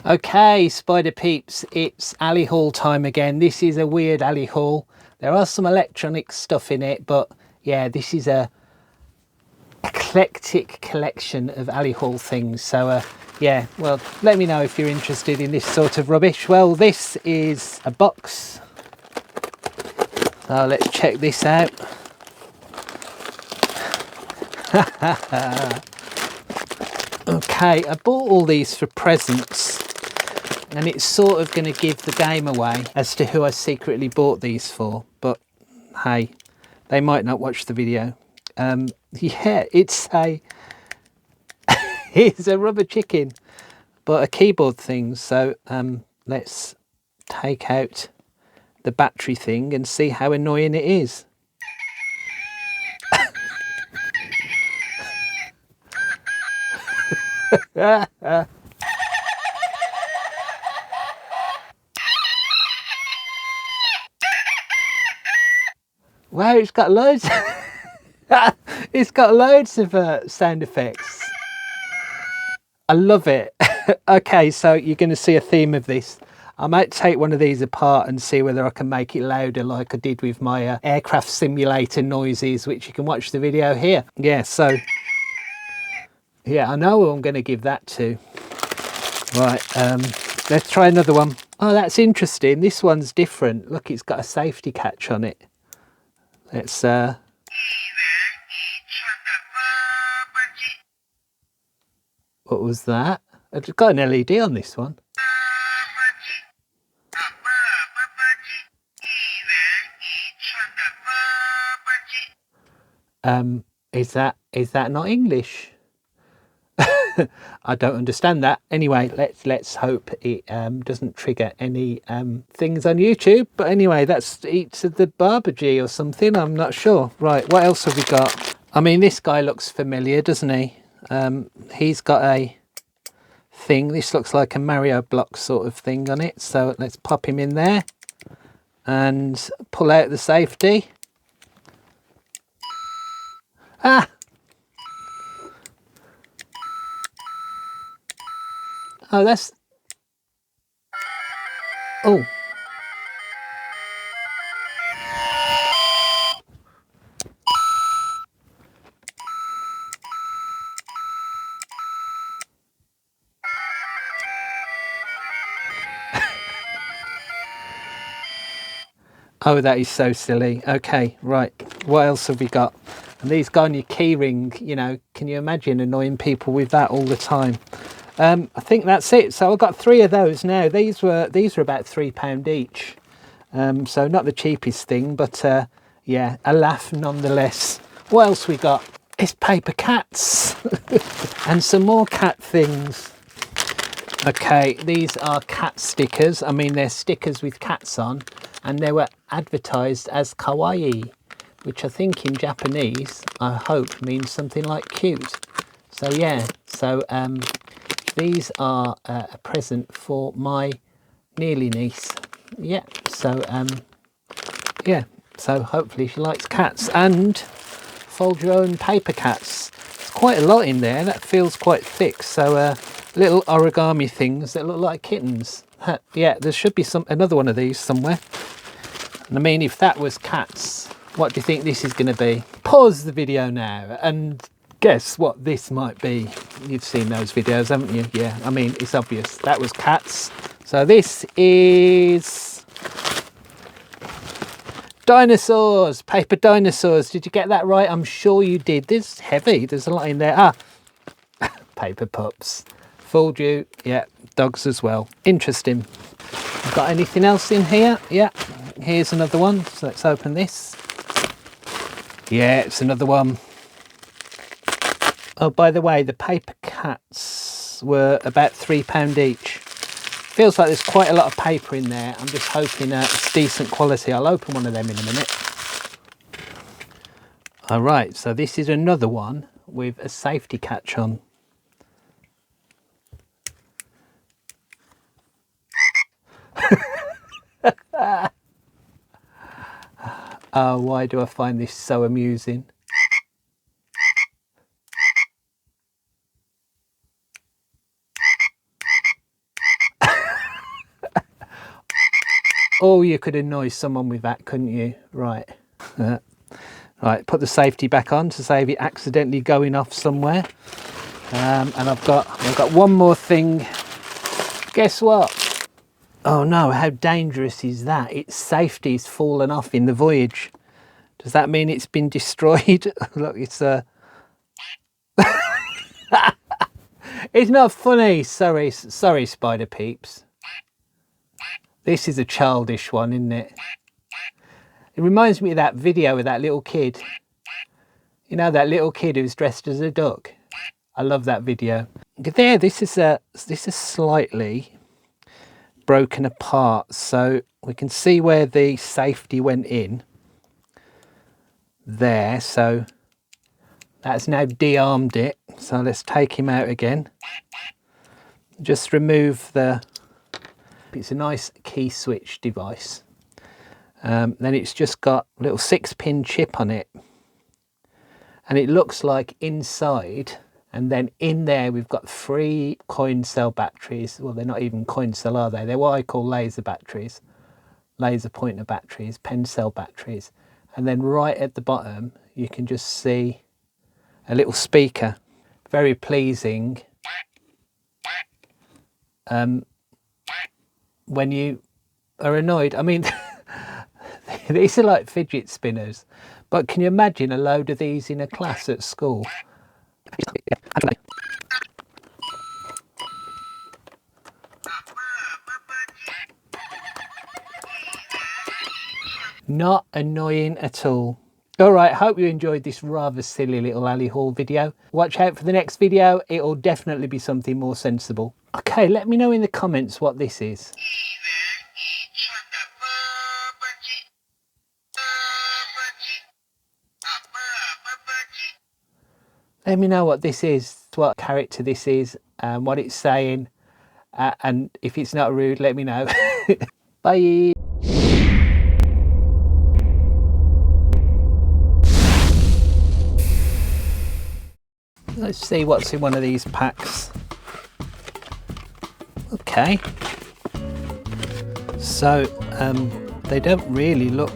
Okay, Spider Peeps, it's AliHaul time again. This is a weird AliHaul. There are some electronic stuff in it, but yeah, this is a eclectic collection of AliHaul things. So yeah, well, let me know if you're interested in this sort of rubbish. Well, this is a box. So let's check this out. Okay, I bought all these for presents, and it's sort of going to give the game away as to who I secretly bought these for, but hey, they might not watch the video. Yeah, it's a it's a rubber chicken, but a keyboard thing. So let's take out the battery thing and see how annoying it is. Wow, it's got loads. It's got loads of sound effects. I love it. Okay, so you're going to see a theme of this. I might take one of these apart and see whether I can make it louder like I did with my aircraft simulator noises, which you can watch the video here. Yeah, so yeah, I know who I'm going to give that to. Right, let's try another one. Oh, that's interesting. This one's different. Look, it's got a safety catch on it. Let's what was that? I've got an LED on this one. Is that not English? I don't understand that. Anyway, let's hope it doesn't trigger any things on YouTube. But anyway, that's Eats of the Barbagie or something. I'm not sure. Right, what else have we got? I mean, this guy looks familiar, doesn't he? He's got a thing. This looks like a Mario block sort of thing on it. So let's pop him in there and pull out the safety. Ah! Oh, that's... Oh. Oh, that is so silly. Okay, right. What else have we got? And these go on your key ring, you know, can you imagine annoying people with that all the time? I think that's it. So I've got 3 of those now. These were about £3 each. So not the cheapest thing, but yeah, a laugh nonetheless. What else we got? It's paper cats and some more cat things. Okay, these are cat stickers. I mean, they're stickers with cats on, and they were advertised as kawaii, which I think in Japanese, I hope, means something like cute. So yeah, so these are a present for my nearly niece. Yeah, so yeah, so hopefully she likes cats. And fold your own paper cats. There's quite a lot in there. That feels quite thick. So little origami things that look like kittens. Yeah, there should be another one of these somewhere. And I mean, if that was cats, what do you think this is going to be? Pause the video now and guess what this might be. You've seen those videos, haven't you? Yeah, I mean, it's obvious. That was cats. So this is dinosaurs, paper dinosaurs. Did you get that right? I'm sure you did. This is heavy. There's a lot in there. Ah, paper pups. Fooled you. Yeah, dogs as well. Interesting. Got anything else in here? Yeah, here's another one. So let's open this. Yeah, it's another one. Oh, by the way, the paper cats were about £3 each. Feels like there's quite a lot of paper in there. I'm just hoping it's decent quality. I'll open one of them in a minute. All right, so this is another one with a safety catch on. Oh, why do I find this so amusing? Oh, you could annoy someone with that, couldn't you? Right. Right, put the safety back on to save it accidentally going off somewhere. And I've got one more thing. Guess what? Oh no, how dangerous is that? Its safety's fallen off in the voyage. Does that mean it's been destroyed? Look, it's it's not funny. Sorry, spider peeps. This is a childish one, isn't it? It reminds me of that video with that little kid. You know, that little kid who's dressed as a duck. I love that video. There, this is slightly broken apart, so we can see where the safety went in. There, so that's now de-armed it. So let's take him out again. Just remove the... It's a nice key switch device. Then it's just got a little 6-pin chip on it. And it looks like inside, and then in there we've got 3 coin cell batteries. Well, they're not even coin cell, are they? They're what I call laser batteries. Laser pointer batteries, pen cell batteries. And then right at the bottom, you can just see a little speaker. Very pleasing. When you are annoyed, I mean, these are like fidget spinners, but can you imagine a load of these in a class at school? Not annoying at all. All right, hope you enjoyed this rather silly little AliHaul video. Watch out for the next video. It'll definitely be something more sensible. Okay, let me know in the comments what this is. Let me know what this is, what character this is, what it's saying, and if it's not rude, let me know. Bye. Let's see what's in one of these packs. Okay. So, they don't really look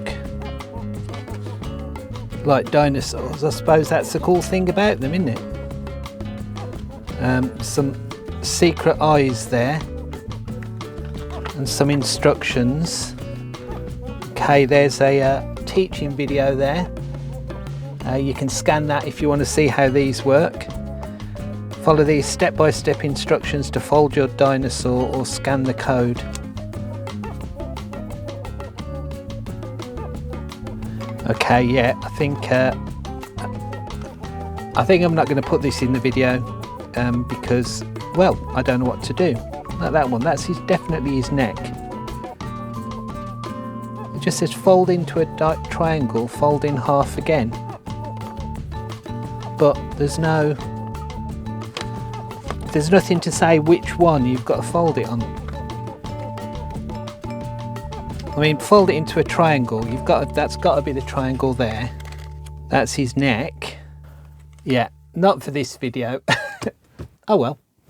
like dinosaurs. I suppose that's the cool thing about them, isn't it? Some secret eyes there and some instructions. Okay, there's a teaching video there. You can scan that if you want to see how these work. Follow these step-by-step instructions to fold your dinosaur or scan the code. Okay, yeah, I think I'm not going to put this in the video because, well, I don't know what to do. Like that one, that's definitely his neck. It just says fold into a triangle, fold in half again. But there's nothing to say which one you've got to fold it on. I mean, fold it into a triangle. That's got to be the triangle there. That's his neck. Yeah, not for this video. Oh well.